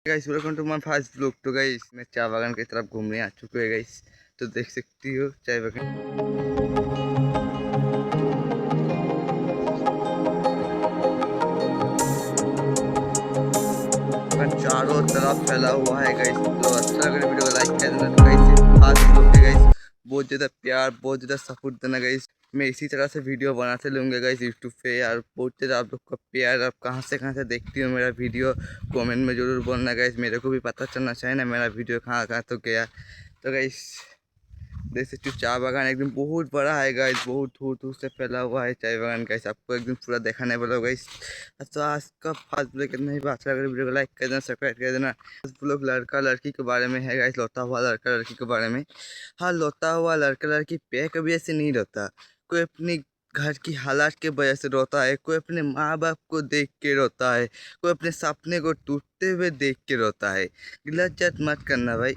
Guys welcome to my first blog. तो guys मैं चाय बागान की तरफ घूमने आ चुके हैं गाइस। तो देख सकती हो चाय बागान चारों तरफ फैला हुआ है गाइस। तो अच्छा लग रहा है वीडियो को लाइक कर देना। तो गाइस फास्ट ब्लॉग है गाइस, बहुत ज़्यादा प्यार बहुत ज़्यादा सपोर्ट देना गाइस। मैं इसी तरह से वीडियो बनाते रहूँगा गाइस यूट्यूब पे यार। बहुत ज़्यादा आप लोग का प्यार, आप कहाँ से देखती हो मेरा वीडियो कमेंट में ज़रूर बोलना गाइस। मेरे को भी पता चलना चाहिए ना मेरा वीडियो कहाँ कहाँ तो गया। तो गाइस देख सकते हो चाय बागान एकदम बहुत बड़ा है गाइस, बहुत दूर दूर से फैला हुआ है चाय बागान गाइस। आपको एकदम पूरा दिखाने वाला गाइस। तो आज का फास्ट ब्लॉग कितना ही बात है, अगर वीडियो को लाइक कर देना, सब्सक्राइब कर देना। फास्ट ब्लॉग लड़का लड़की के बारे में है गाइस, लौटा हुआ लड़का लड़की के बारे में। हाँ, लौटा हुआ लड़का लड़की पे कभी ऐसे नहीं रहता। कोई अपनी घर की हालात के वजह से रोता है, कोई अपने माँ बाप को देख के रोता है, कोई अपने सपने को टूटते हुए देख के रोता है। गलत जज मत करना भाई।